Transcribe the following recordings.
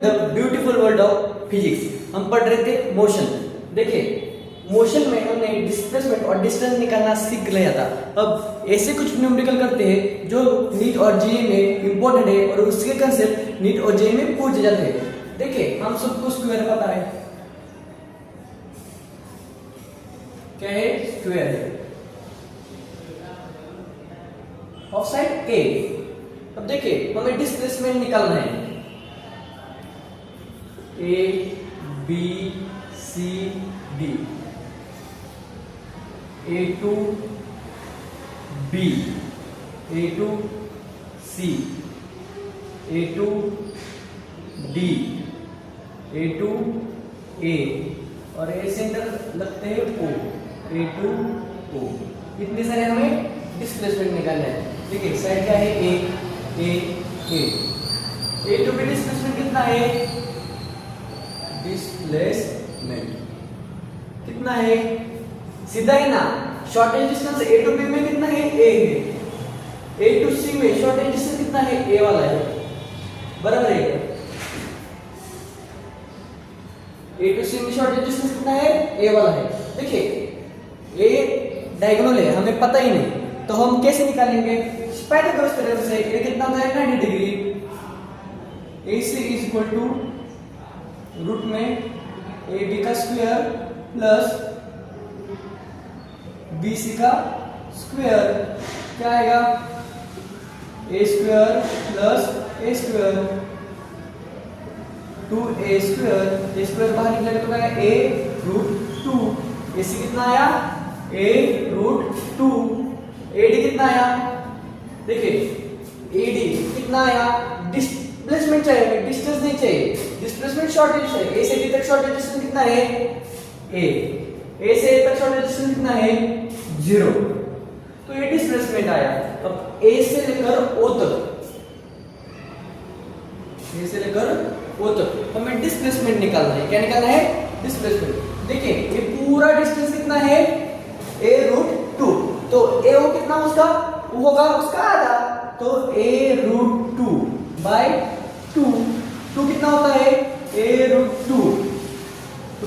The beautiful world of physics हम पढ़ रहे थे मोशन। देखिए मोशन में हमने डिस्प्लेसमेंट और डिस्टेंस निकालना सीख लिया था। अब ऐसे कुछ न्यूमेरिकल करते हैं जो नीट और जेईई में इंपॉर्टेंट है और उसके कंसेप्ट नीट और जेईई में पूछे जाते हैं। देखिए हम सबको स्क्वायर पता है, क्या है स्क्वायर ऑफ साइड ए। अब देखिए हमें डिस्प्लेसमेंट निकालना है, A B C D, A to B, A to C, A to D, A to A और ए सेंटर लगते हैं ओ, ए टू ओ। इतने सारे हमें डिस्प्लेसमेंट निकालना है। देखिए साइड क्या है A A A, A to B displacement कितना है, डिस्प्लेसमेंट कितना है, सीधा है ना। Shortest distance A to B में कितना है, ए है। ए टू सी में शॉर्टेज डिस्टेंस कितना है, ए वाला है, बराबर है। ए टू सी में शॉर्टेज डिस्टेंस कितना है, ए वाला है। देखिए ए डायगोनल है, हमें पता ही नहीं, तो हम कैसे निकालेंगे, पाइथागोरस थ्योरम से। ए कितना होता है 90 degree, A C is equal to root में ए बी का स्क्वायर प्लस बी सी का स्क्वायर, क्या आएगा A square plus A square, 2a square, A square बाहर निकलेगा तो क्या ए रूट 2। ए सी कितना आया, ए रूट 2। ए डी कितना आया, देखिए ए डी कितना आया, डिस्प्लेसमेंट चाहिए, डिस्टेंस नहीं चाहिए, डिस्प्लेसमेंट शॉर्टेज है। ए से बी तक शॉर्टेज डिस्टेंस कितना है, ए से ए तक शॉर्टेज डिस्टेंस कितना है 0, तो ये डिस्प्लेसमेंट आया। अब ए से लेकर ओ तक, ए से लेकर ओ तक हमें डिस्प्लेसमेंट निकालना है। क्या निकालना है, डिस्प्लेसमेंट। देखिए ये पूरा डिस्टेंस कितना है, ए रूट 2, तो ए ओ कितना उसका होगा, उसका आधा, तो ए रूट 2 बाय 2। 2 कितना होता है, ए रूट 2,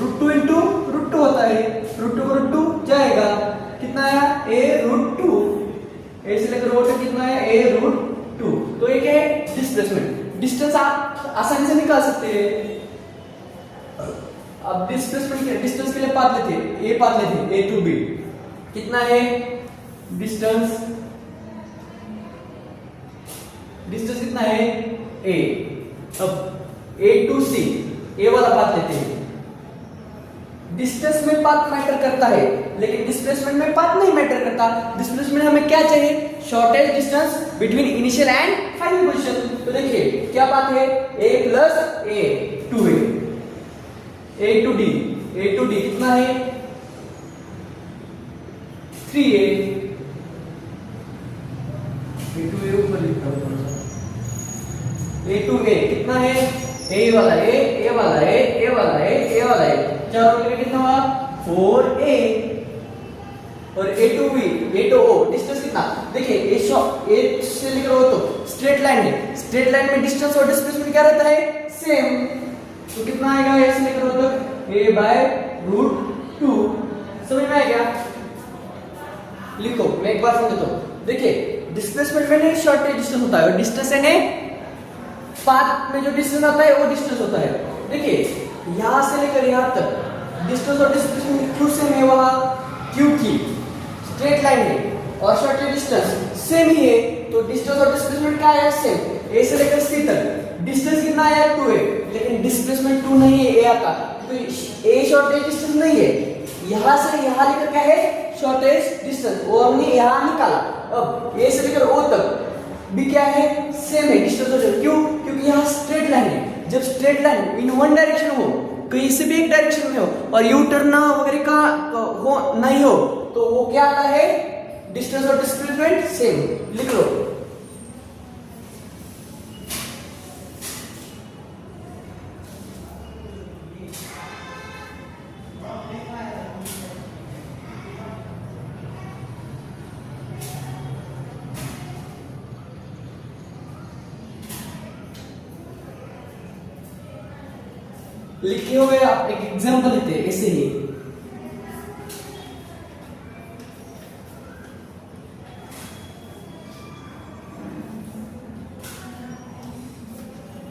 रूट 2 इंटू रूट 2 होता है, रूट 2 को रूट 2 जाएगा, कितना आया ए रूट 2। ए से लेकर ओ तक कितना है, ए रूट 2। तो ये क्या है, डिस्प्लेसमेंट। डिस्टेंस आप आसानी से निकाल सकते हैं। अब डिस्प्लेसमेंट के डिस्टेंस के लिए पाथ लेते हैं, ए पाथ लेते हैं, ए टू बी कितना है डिस्टेंस, डिस्टेंस कितना है ए। अब ए टू सी ए वाला पाथ लेते हैं। डिस्टेंस में पाथ मैटर करता है लेकिन डिस्प्लेसमेंट में पाथ नहीं मैटर करता। डिस्प्लेसमेंट हमें क्या चाहिए, shortage distance between initial and final position. तो देखिए क्या पाथ है, A plus A 2a, A to D कितना है 3a, ए ऊपर लिखता हूं, ए टू ए कितना है, ए वाला है, ए वाला है, ए वाला है, ए वाला है, चारों मिलकर कितना हुआ 4a। और A to B, A to O distance कितना, देखिए ए से लेकर ओ तो स्ट्रेट लाइन है, स्ट्रेट लाइन में डिस्टेंस और डिस्प्लेसमेंट क्या रहता है, सेम। तो कितना आएगा ए से लेकर ओ तक, ए बाय रूट 2। समझ में आ गया, लिखो मैं एक बार समझाता हूं। देखिए डिस्प्लेसमेंट में नहीं शॉर्टेज डिस्टेंस होता है, और डिस्टेंस है नहीं पाथ में जो डिस्टेंस आता है वो डिस्टेंस होता है। देखिए यहां से लेकर यहां तक डिस्टेंस और डिस्प्लेसमेंट क्यों सेम है वहां, क्योंकि स्ट्रेट लाइन है और शॉर्टेज डिस्टेंस सेम ही है, तो डिस्टेंस और डिस्प्लेसमेंट क्या है, सेम। ए से लेकर सी तक डिस्टेंस कितना आया 2 है, लेकिन डिस्प्लेसमेंट 2 नहीं है ए आता, तो ए शॉर्टेज डिस्टेंस नहीं है। यहां से यहां लेकर क्या है, शॉर्टेज डिस्टेंस, वो हमने यहां निकाला। अब ए से लेकर ओ तक भी क्या है, सेम है डिस्टेंस और, क्यों, क्योंकि यहाँ स्ट्रेट लाइन है। जब straight line in one direction हो, कहीं से भी एक डायरेक्शन में हो और यू टर्न वगैरह का हो नहीं हो, तो वो क्या आता है, डिस्टेंस और डिस्प्लेसमेंट सेम। लिख लो, लिखे हुए आप एक एग्जांपल लेते हैं ऐसे ही।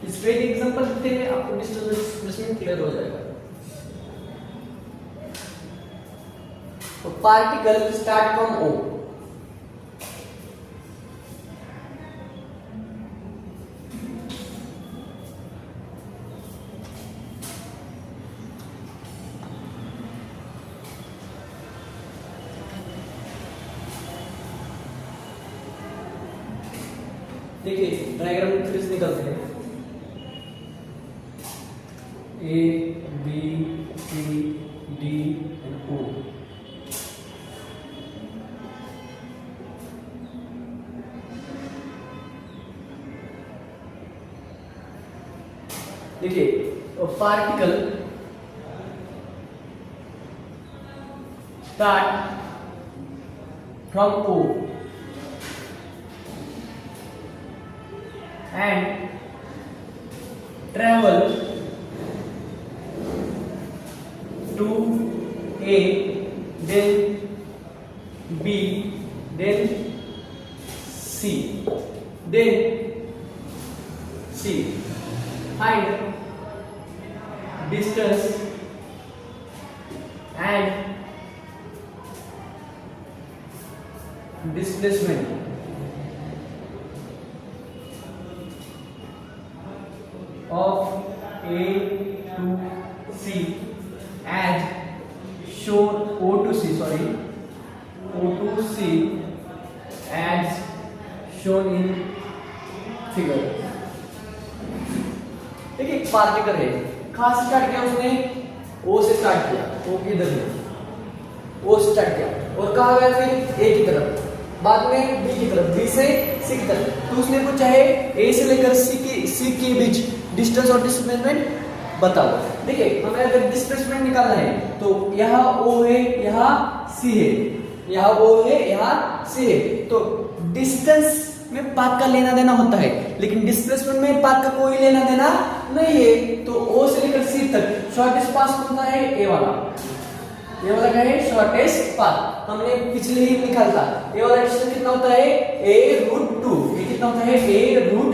इस पे एग्जांपल लेते हैं, आपको डिस्प्लेसमेंट क्लियर हो जाएगा। तो पार्टिकल स्टार्ट फ्रॉम ओ, देखिए डायग्राम फिर से निकालते हैं। A B C D and O. देखिए particle start from O and travel to A, then B, then C, then C. Find distance and displacement of A to C as shown O to C as shown in figure। देखिए एक particle है, कहाँ से start किया उसने, O से start किया, O की इधर O से स्टार्ट किया और कहाँ गया फिर A की तरफ, बाद में B की तरफ, B से C की तरफ। तो उसने पूछा है A से लेकर C के बीच डिस्टेंस और डिस्प्लेसमेंट बताओ। देखिए हमें अगर डिस्प्लेसमेंट निकालना है तो यहाँ O है, यहाँ C है, यहाँ O है, यहाँ C है। तो डिस्टेंस में पाथ का लेना देना होता है, लेकिन डिस्प्लेसमेंट में पाथ का कोई लेना देना नहीं है। तो O से लेकर C तक शॉर्टेस्ट पाथ कौन सा है, A वाला। ये वाला क्या है, शॉर्टेस्ट पाथ। हमने पिछले ही निकाला था। ये वाला डिस्टेंस कितना होता है, a√2। ये कितना होता है, a√2,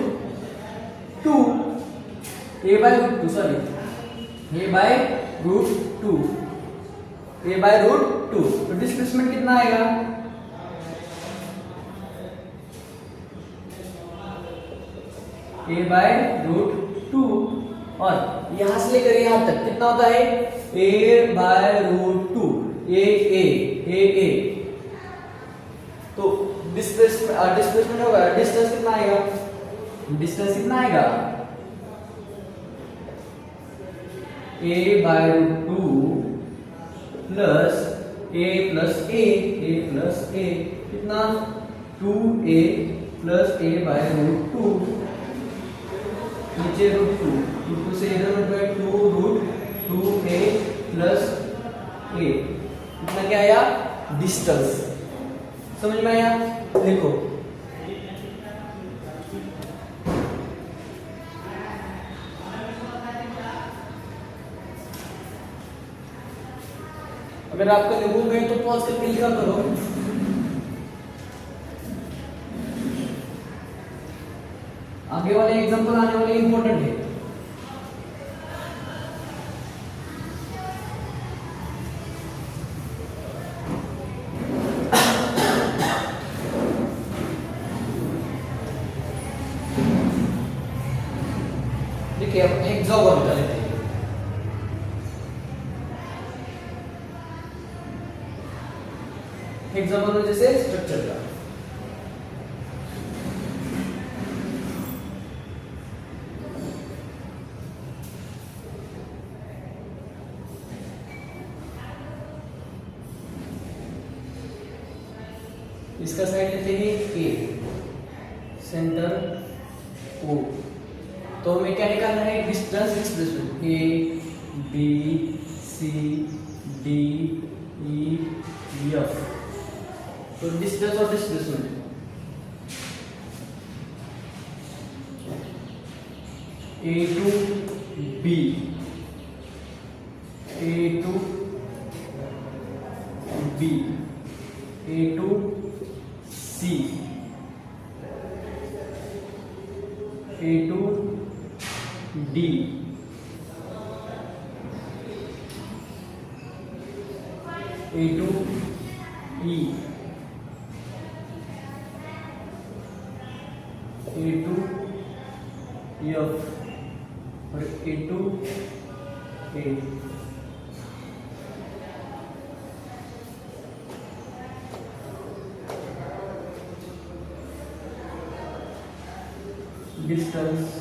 a/√2 sorry, a/√2, a/√2। तो डिस्प्लेसमेंट कितना आएगा, a/√2 और यहां से लेकर यहां तक कितना होता है, a/√2, a। तो डिस्प्लेसमेंट होगा, डिस्टेंस कितना आएगा, a/√2 प्लस a कितना, 2a प्लस a/√2, नीचे √2 से इधर मतलब 2√2a प्लस a, इतना क्या आया, डिस्टेंस। समझ में आया, देखो अगर आपका लिखो गए तो पॉज करके लिखा करो। आगे वाले एग्जांपल आने वाले इंपॉर्टेंट है। देखिए अब हेक्सागोन का लेते हैं। हेक्सागोन जैसे स्ट्रक्चर का इसका साइड लेते हैं ए, सेंटर ओ। तो हमें क्या निकालना है, distance displacement, A B C D E F. तो डिस्टेंस और displacement A to B A to B, A to C, A to D, A to E, A to F और A to A। Distance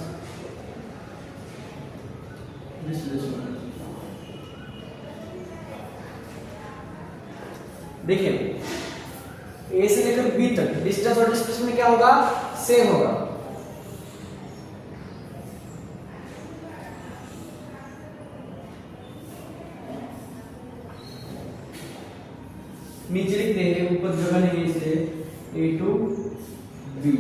displacement. देखिए A से लेकर B तक distance और displacement क्या होगा, सेम होगा। नीचे लिख देंगे, ऊपर जगह नहीं है इसलिए ए टू बी।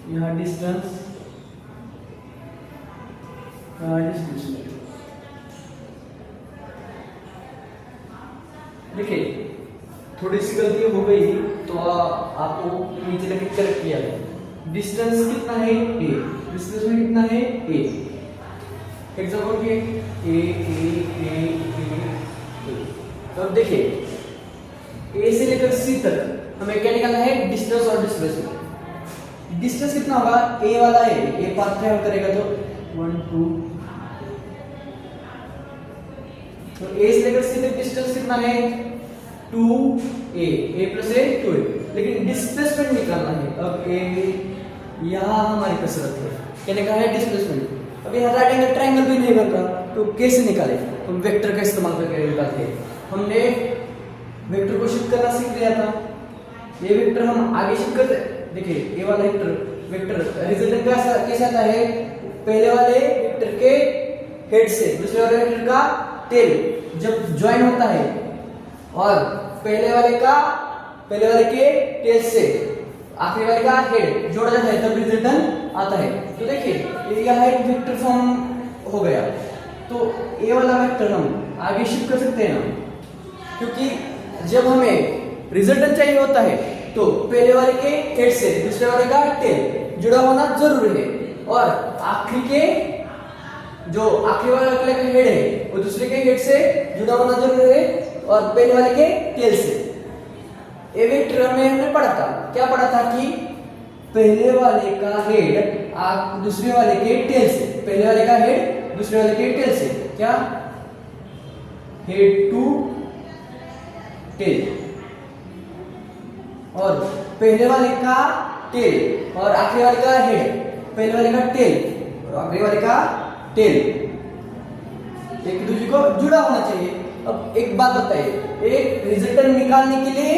यहाँ डिस्टेंस, यहाँ डिस्प्लेसमेंट। देखिए थोड़ी सी गलती हो गई तो आपको नीचे लिख कर किया है। डिस्टेंस कितना है a, डिस्प्लेसमेंट कितना है a। एग्जांपल के a। तो अब देखिए a से लेकर c तक हमें क्या निकालना है, डिस्टेंस और डिस्प्लेसमेंट। डिस्टेंस कितना होगा, a वाला है, a पाथ ट्रैवल करेगा तो 1 2, तो a से लेकर c तक डिस्टेंस कितना है 2a, a plus a 2a। लेकिन डिस्प्लेसमेंट निकालना है। अब a यहाँ हमारी कसरत है, क्या निकालना है, डिस्प्लेसमेंट। अब यहाँ राइट एंगल ट्रायंगल भी नहीं बन रहा तो कैसे निकाले, हम वेक्टर का इस्तेमाल करके निकालते हैं। हमने वेक्टर को शिफ्ट करना सीख लिया था, ये वेक्टर हम आगे शिफ्ट करते। देखिए ये वाला वेक्टर रिजल्टेंट कैसे आता है, पहले वाले वेक्टर के हेड से दूसरे वाले वेक्टर का टेल जब ज्वाइन होता है और पहले वाले के टेल से आखिरी वाले का हेड जोड़ा जाता है तब रिजल्टेंट आता है। तो देखिए यह एक वेक्टर फॉर्म हो गया। तो ये वाला वेक्टर हम आगे शिफ्ट कर सकते हैं ना, क्योंकि जब हमें रिजल्टेंट चाहिए होता है तो पहले वाले के हेड से दूसरे वाले का टेल जुड़ा होना जरूरी है और आखिरी वाले का हेड है वो दूसरे के हेड से जुड़ा होना जरूरी है और पहले वाले के टेल से। ये वेक्टर में हमने पढ़ा था, क्या पढ़ा था कि पहले वाले का हेड दूसरे वाले के टेल से, पहले वाले का हेड दूसरे वाले के टेल से, क्या हेड टू टेल, और पहले वाले का टेल और आखिरी वाले का हेड, पहले वाले का टेल और आखिरी वाले का टेल एक दूसरे को जुड़ा होना चाहिए। अब एक बात बताइए, एक रिजल्टेंट निकालने के लिए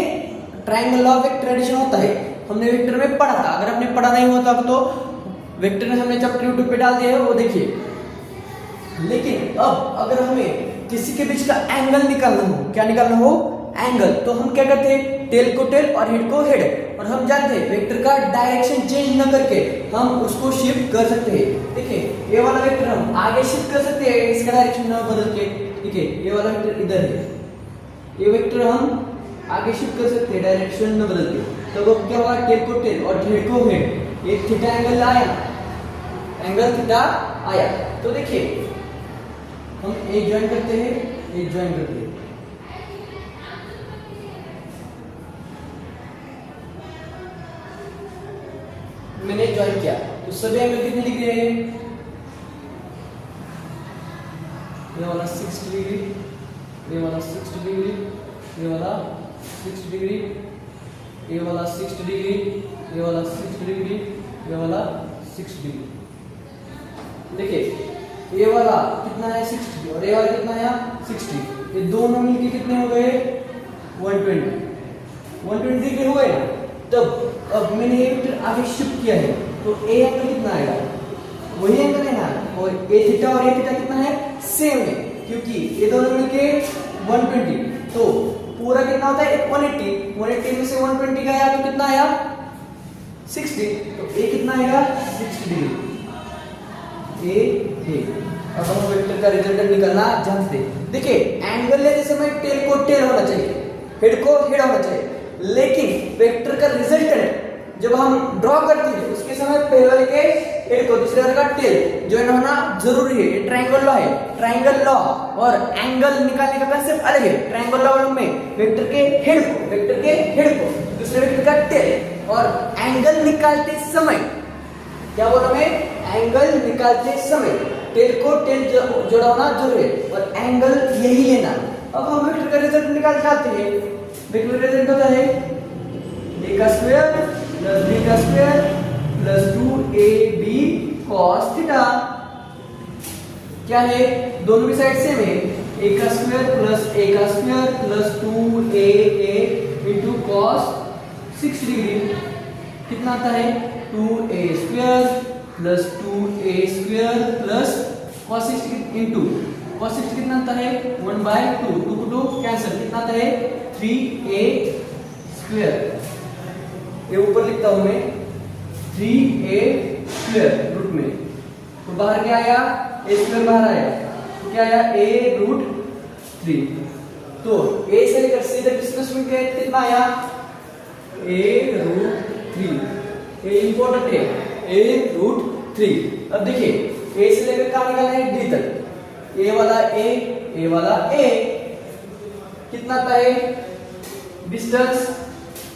ट्रायंगल लॉ ऑफ एक ट्रेडिशन होता है, हमने वेक्टर में पढ़ा था। अगर आपने पढ़ा नहीं होता तो वेक्टर में हमने चैप्टर यूट्यूब पे डाल दिया है, वो देखिए। लेकिन अब अगर हमें किसी के बीच का एंगल निकालना हो, क्या निकालना हो, एंगल, तो हम क्या करते हैं, टेल को टेल और हेड को हेड। और हम जानते हैं वेक्टर का डायरेक्शन चेंज न करके हम उसको शिफ्ट कर सकते हैं। देखिए ये वाला वेक्टर हम आगे शिफ्ट कर सकते हैं इसका डायरेक्शन न बदल के। देखिए ये वाला वेक्टर इधर है, ये वेक्टर हम आगे शिफ्ट कर सकते हैं डायरेक्शन न बदल के। तो वो क्या होगा, टेल को टेल और हेड को हेड, एक थीटा एंगल आया, एंगल थीटा आया। तो देखिए हम एक ज्वाइन करते हैं, एक ज्वाइन करते हैं, मैंने ज्वाइन किया तो सभी एंगल कितने दिख रहे हैं, ये वाला 60 डिग्री, ये वाला 60 डिग्री, ये वाला 60 डिग्री, ये वाला 60 डिग्री, ये वाला 60 डिग्री, ये वाला 60 डिग्री। देखिए ये वाला कितना है 60 और ये वाला कितना है 60, ये दोनों मिलके कितने हो गए 120 डिग्री हो गए। तब अब मैंने ये वेक्टर आगे शिफ्ट किया है तो ए एंगल कितना आएगा, वही एंगल है ना, और ए थीटा और ए थीटा कितना है, सेम है, क्योंकि ये दोनों मिलके 120। तो पूरा कितना होता है 180 में से 120 गया तो कितना आया 60, तो ए कितना आएगा 60 डिग्री। ए ए। अब हम वेक्टर का रिजल्टेंट निकालना जानते हैं। देखिए एंगल लेते समय टेल को टेल होना चाहिए, हेड को हेड होना चाहिए, लेकिन वेक्टर का रिजल्टेंट जब हम ड्रॉ करते हैं उसके समय पहले वाले के हेड को दूसरे वाले का टेल ज्वाइन होना जरूरी है। ये ट्रायंगल लॉ है। ट्रायंगल लॉ और एंगल निकालने का कंसेप्ट अलग है। ट्रायंगल लॉ में वेक्टर के हेड को दूसरे वेक्टर का टेल, और एंगल निकालते समय क्या बोला मैं, एंगल निकालते समय टेल को टेल जोड़ा होना जरूरी है और एंगल यही लेना। अब हम वेक्टर का रिजल्ट निकाल चाहते हैं। वेक्टर का रिजल्ट होता है a का स्क्वायर प्लस b का square plus 2ab cos theta. क्या है, दोनों की साइड सेम है। a का square plus 2aa into cos 60 degree कितना आता है, 2a square plus 2a square plus cos 60 into cos 60 कितना आता है, 1/2, 2 को 2 कैंसिल, कितना आता है 3a स्क्वायर। ये ऊपर लिखता हूं मैं 3a स्क्वायर रूट में, तो बाहर क्या आया, a स्क्वायर बाहर आया, तो क्या आया a√3। तो a से लेकर c तक डिस्प्लेसमेंट कितना आया, a√3। ये इंपॉर्टेंट है, a√3। अब देखिए a से लेकर कहां निकालना है, d तक, a वाला a कितना आता है,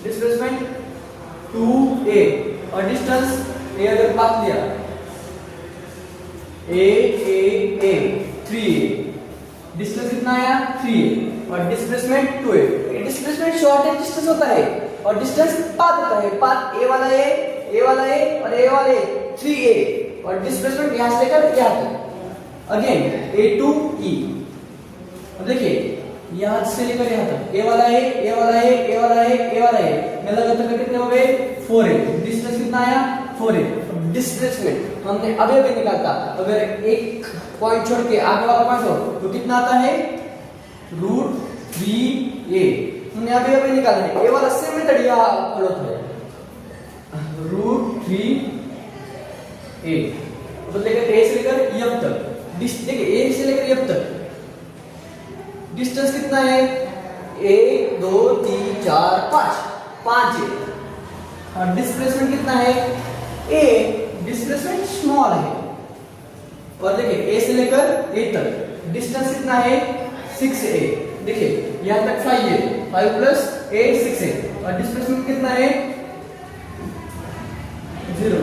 डिस्प्लेसमेंट 2a और डिस्टेंस a अगर बात लिया a 3a, डिस्टेंस कितना आया 3a और displacement 2a। Displacement shortage distance होता है और डिस्टेंस पाथ होता है। पाथ a वाला a और a वाले 3a और डिस्प्लेसमेंट यहां से लेकर यहां तक अगेन a to e। अब देखिए यहां से लेकर यहां तक a वाला मैं लगातार कितने हो गए 4a, डिस्टेंस कितना आया 4a। डिस्प्लेसमेंट हमने अभी निकाला, अगर एक पॉइंट छोड़ के आगे वाला पॉइंट हो तो कितना आता है √3a। हमने अभी निकाला है, a वाला सेम मेथड यहां फॉलो है, √3a। तो देखिए a से लेकर f तक, देखिए a से लेकर f तक डिस्टेंस कितना है 1 2 3 4 5 है और डिस्प्लेसमेंट कितना है a, डिस्प्लेसमेंट स्मॉल है। और देखिए a से लेकर a तक डिस्टेंस कितना है 6a, देखिए यहां तक 5 है, 5 प्लस a 6 है और डिस्प्लेसमेंट कितना है 0।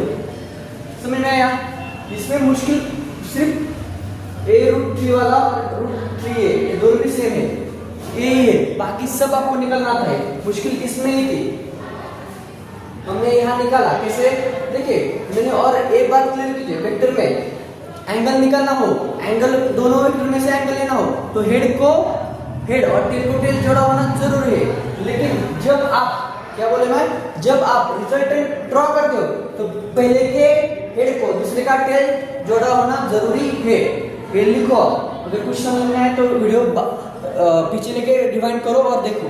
समझ में आया। इसमें मुश्किल सिर्फ a√3 वाला और √3a, ये दोनों भी सेम है, a है, बाकी सब आपको निकालना आता है। मुश्किल इसमें ही थी, हमने यहाँ निकाला कैसे, देखिए मैंने। और एक बात क्लियर कीजिए, वेक्टर में एंगल निकालना हो, एंगल दोनों वेक्टर में से एंगल लेना हो तो हेड को हेड और टेल को टेल जोड़ा होना जरूरी है। लेकिन जब आप क्या बोले मैं, जब आप रिजल्टेंट ड्रॉ करते हो तो पहले के हेड को दूसरे का टेल जोड़ा होना जरूरी है। ये लिखो, अगर कुछ समझ में आए तो वीडियो पीछे लेके रिवाइंड करो और देखो।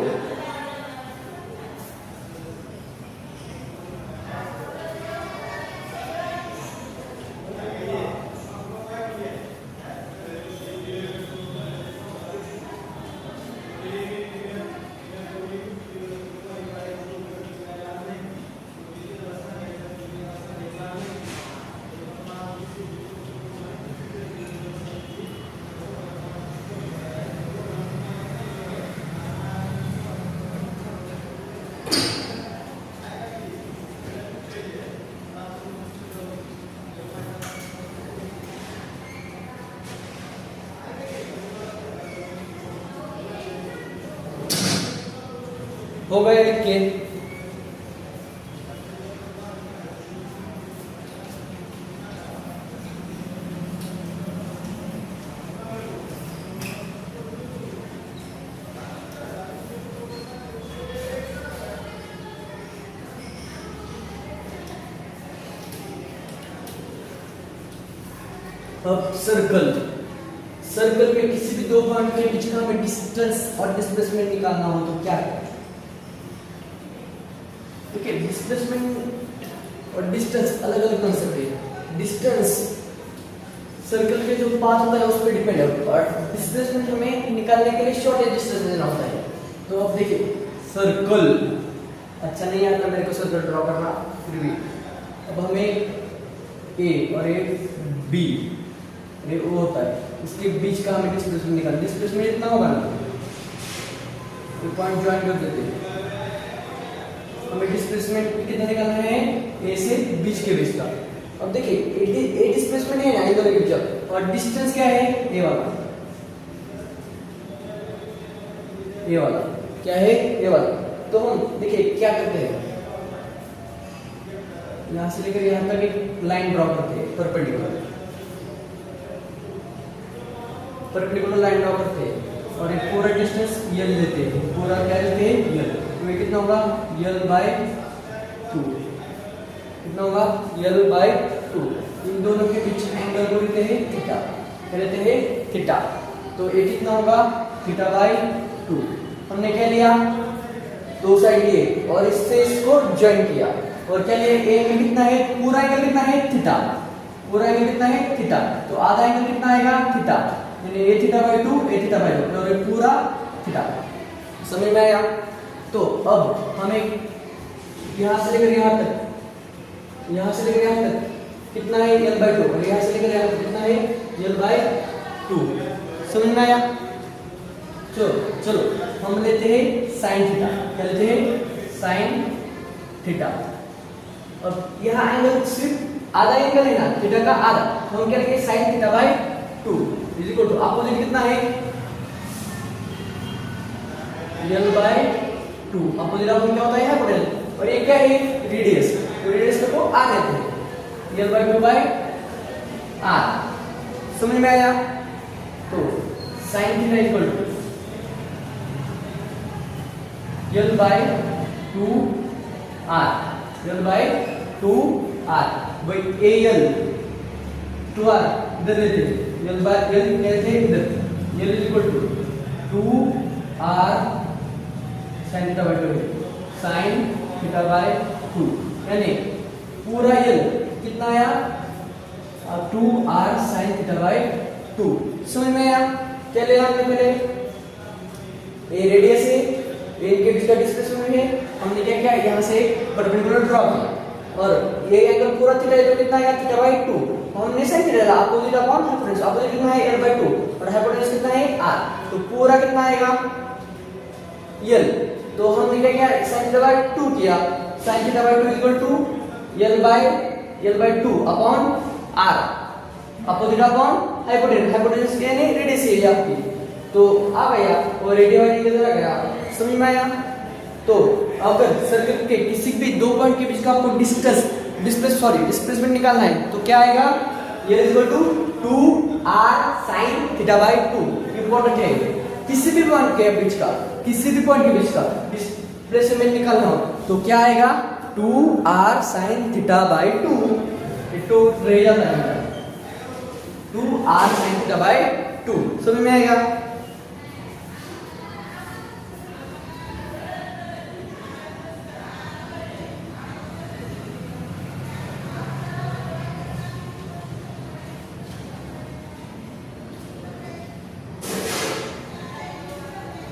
हो गया लिख के, अब सर्कल में किसी भी दो पॉइंट के बीच का हमें डिस्टेंस और डिस्प्लेसमेंट निकालना हो तो क्या है, देखिए डिस्प्लेसमेंट और डिस्टेंस अलग अलग कंसेप्ट है। डिस्टेंस सर्कल के जो पाथ होता है उस पर डिपेंड है, और डिस्प्लेसमेंट हमें निकालने के लिए शॉर्टेज डिस्टेंस देना होता है। तो अब देखिए सर्कल, अच्छा नहीं आता मेरे को सर्कल ड्रॉ करना, फिर भी अब हमें ए और ए बी, ये ओ होता है, इसके बीच का हमें डिस्प्लेसमेंट निकालना। डिस्प्लेसमेंट इतना होगा ना, ये पॉइंट ज्वाइन कर देते हैं। हमें डिस्प्लेसमेंट कितना निकालना है, ए से बीच के बीच का। अब देखिए ए डिस्प्लेसमेंट है ना इन दोनों के बीच, और डिस्टेंस क्या है, ए वाला, ए वाला क्या है, ए वाला। तो हम देखिए क्या करते हैं, यहां से लेकर यहां तक एक लाइन ड्रॉ करते हैं, परपेंडिकुलर लाइन ड्रॉ करते हैं, और एक पूरा डिस्टेंस यल लेते हैं, पूरा क्या लेते हैं, यल। तो ये कितना होगा, यल बाय 2, कितना होगा, यल बाय 2। इन दोनों के बीच एंगल को लेते हैं थीटा, क्या लेते हैं, थीटा। तो ये कितना होगा, थीटा बाय 2। हमने क्या लिया, दो साइड लिए और इससे इसको ज्वाइन किया, और क्या लिया, ए में कितना है, पूरा एंगल कितना है, थीटा, पूरा एंगल कितना है, थीटा। तो आधा एंगल कितना आएगा, थीटा, यानी A theta by 2, A theta by 2, और ये पूरा थीटा। समझ में आया। तो अब हमें यहां से लेकर यहां तक, यहां से लेकर यहां तक कितना है, यल बाय 2, और यहां से लेकर यहां तक कितना है, यल बाय 2। समझ में आया। चलो हम लेते हैं साइन थीटा, क्या लेते हैं, साइन थीटा। अब यहाँ एंगल सिर्फ आधा एंगल है ना, थीटा का आधा, तो हम क्या लिखेंगे, sine theta by 2 is equal to opposite कितना है, यल बाय 2। अपोजिट अपोजिट क्या होता है, हाइपोटेन्यूज, और ये क्या है, रेडियस, तो रेडियस को आर लेते हैं, यल बाय 2 बाय आर। समझ में आया। तो sine theta equal to L by 2 R, L by 2 R, भाई ए यल 2 आर इधर लेते हैं, यल बाय यल लेते हैं इधर, L is equal to 2 R sine theta by 2, sine theta by 2, यानी पूरा यल कितना आया, 2 आर साइन थीटा बाय 2। समझ में आया। क्या लेना हमने पहले, ए रेडियस है, ए के बीच का डिस्प्लेसमेंट है, हमने क्या किया, यहां से एक परपेंडिकुलर ड्रॉ किया, और ये एंगल पूरा थीटा है, तो कितना आएगा, थीटा बाय 2। हमने साइन थीटा लिया, अपोजिट अपॉन हाइपोटेन्यूज, अपोजिट कितना है, l बाय 2, और हाइपोटेन्यूज कितना है, r, तो पूरा कितना आएगा, l। तो हमने क्या किया, साइन थीटा बाय 2 किया, sine theta by 2 equal to l by 2 upon r, opposite upon hypotenuse, hypotenuse यानी रेडियस एरिया आपकी, तो आ गया, और रेडियस बाय कितना आ गया। समझ में आया। तो अगर सर्कल के किसी भी दो पॉइंट के बीच का आपको डिस्प्लेसमेंट निकालना है, तो क्या आएगा, ये equal to 2r sin theta by 2। Important है, किसी भी पॉइंट के बीच का, किसी भी पॉइंट के बीच का डिस्प्लेसमेंट निकालना हो तो क्या आएगा, 2r sin थीटा बाय 2, ये 2 रह जाता है, 2r sin थीटा बाय 2। समझ में आएगा।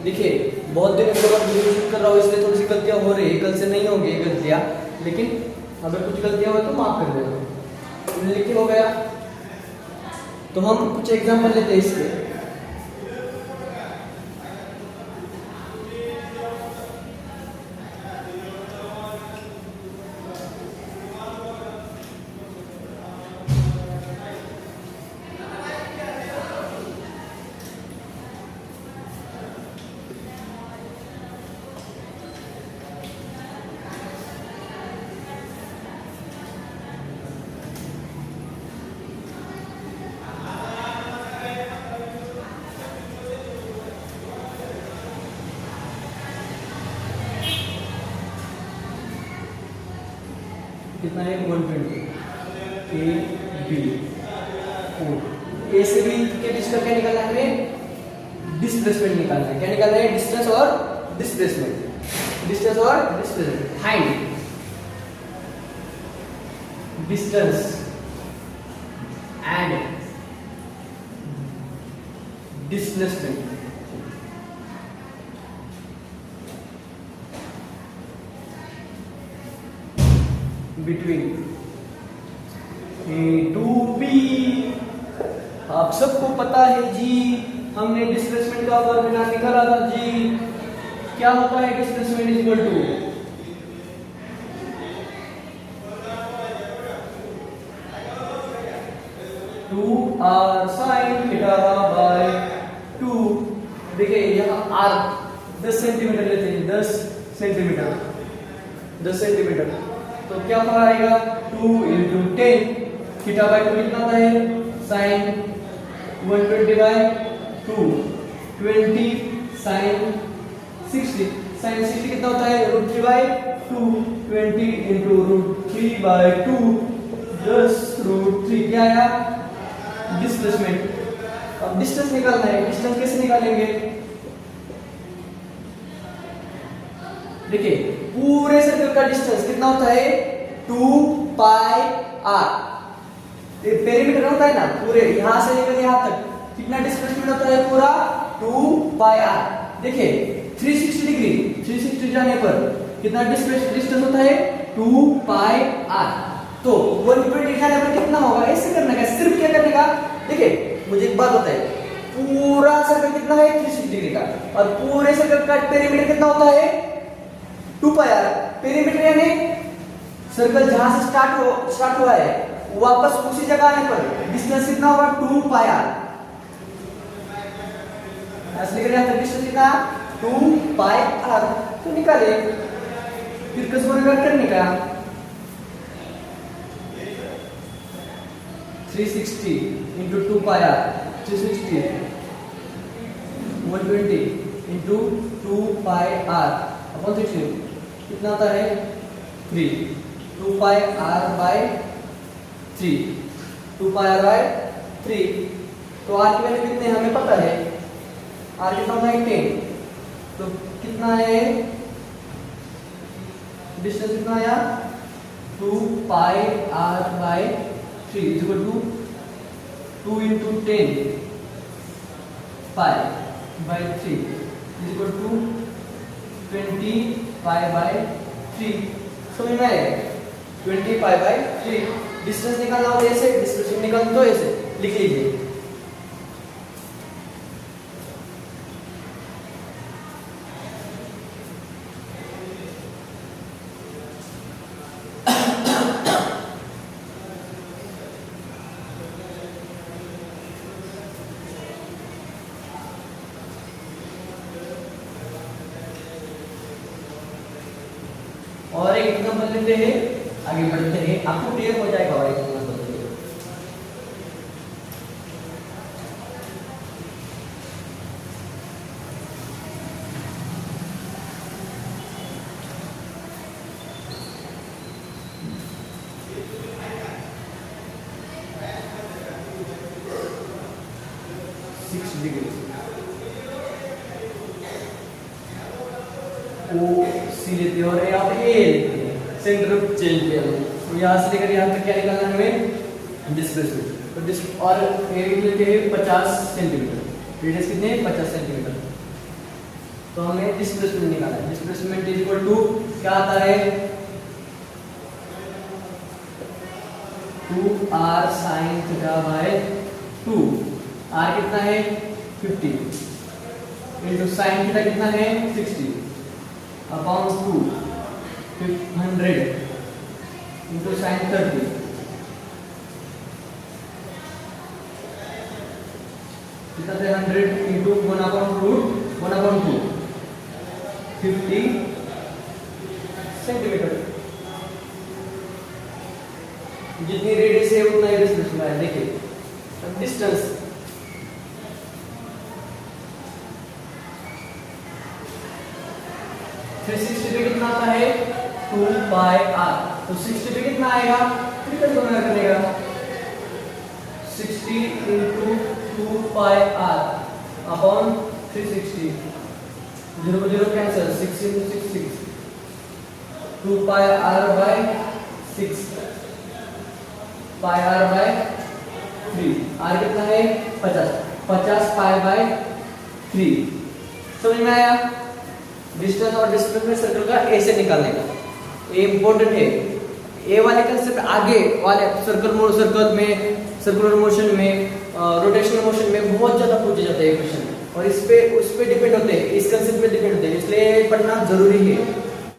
देखिए बहुत दिन के बाद वीडियो शूट कर रहा हूँ, इसलिए थोड़ी सी गलतियां हो रही है, कल से नहीं होंगी गलतियां, लेकिन अगर कुछ गलतियां हो तो माफ कर देना। लिखिए हो गया, तो हम कुछ एग्जांपल लेते हैं इसके। कितना है, 120, ए बी ओ, ए से बी के बीच का क्या निकालना है, हमें डिस्प्लेसमेंट निकालना है। क्या निकालना है, डिस्टेंस और डिस्प्लेसमेंट, डिस्टेंस और displacement. Find distance and displacement between A to B. आप सबको पता है जी, हमने डिस्प्लेसमेंट का फॉर्मूला निकाला था जी। क्या होता है displacement is equal to two R sine theta by 2। देखिए यहाँ आर 10 सेंटीमीटर लेते हैं, 10 सेंटीमीटर, 10 सेंटीमीटर। तो क्या फॉर्मूला आएगा 2 × 10 थीटा बाय 2 कितना आता है साइन 120 बाय 2 20 साइन 60। साइन 60 कितना होता है √3 बाय 2 20 × √3 बाय 2 10 √3 क्या आया डिस्प्लेसमेंट। अब डिस्टेंस निकालना है, डिस्टेंस कैसे निकालेंगे? देखिए पूरे सर्कल का डिस्टेंस कितना होता है 2 पाई r। पेरीमीटर होता है ना पूरे यहां से लेकर यहां तक कितना डिस्प्लेसमेंट होता है पूरा 2 पाई r। देखिए 360 डिग्री 360 जाने पर कितना डिस्टेंस होता है 2 पाई r। तो 120 जाने पर कितना होगा? ऐसे करने का, सिर्फ क्या करने का? देखिए मुझे एक बात बताइए, पूरा सर्कल कितना है 360 डिग्री का, और पूरे सर्कल का पेरीमीटर कितना होता है 2 पाई r। पेरीमीटर यानी सर्कल जहां से स्टार्ट हुआ है वापस उसी जगह आने पर डिस्टेंस कितना होगा 2 पाई r। ऐसे लेकर यहाँ तक डिस्टेंस कितना 2 पाई r। तो निकाले, फिर कसों में करने का 360 into 2 pi r 360 120 into 2 pi r upon 60 कितना आता है 3 2 pi r by 3 2 pi r by 3। तो r की वैल्यू कितने हमें पता है, r कितना होता है 10। तो कितना है डिस्टेंस कितना आया 2 pi r by 3 is equal to 2 into 10 pi by 3 is equal to 20 pi by 3। समझ में आएगा 20 pi by 3। डिस्टेंस निकालना हो ऐसे, डिस्प्लेसमेंट निकालना तो ऐसे लिख लीजिए। और एक एग्जांपल लेते हैं, आगे बढ़ते हैं, आपको क्लियर हो जाएगा। और एक एग्जांपल लेते हैं, OC लेते हैं और यहाँ पे A लेते हैं, सेंटर ऑफ चेंज किया तो यहाँ से लेकर यहाँ तक क्या निकालना है हमें डिस्प्लेसमेंट। तो और एरिया लेते हैं 50 सेंटीमीटर, रेडियस कितने 50 सेंटीमीटर। तो हमें डिस्प्लेसमेंट निकालना है। डिस्प्लेसमेंट इज इक्वल टू क्या आता है 2r sin theta by 2। r कितना है 50 इनटू sin थीटा कितना है 60 अपॉन 2 100 इनटू sin 30 कितना है 100 into 1 upon root 1 upon 2 50 centimetre. जितनी रेडियस है उतना ही डिस्टेंस है। देखिए अब डिस्टेंस पे कितना आता है 2 पाई r। तो 60 पे कितना आएगा ट्रिपल गुना करने का 60 into 2 पाई r अपॉन 360 0 को 0 cancel 6 into 6 6 2 pi r by 6 pi r by 3 r कितना है 50। 50 π/3। समझ में आया? डिस्टेंस और डिस्प्लेसमेंट सर्कल का ए से निकालने का, ये इंपॉर्टेंट है। ए वाले कंसेप्ट आगे वाले सर्कल में, सर्कुलर मोशन में, रोटेशनल मोशन में बहुत ज्यादा पूछे जाते हैं क्वेश्चन, और उस पे डिपेंड होते हैं, इस कंसेप्ट पे डिपेंड होते हैं, इसलिए पढ़ना जरूरी है।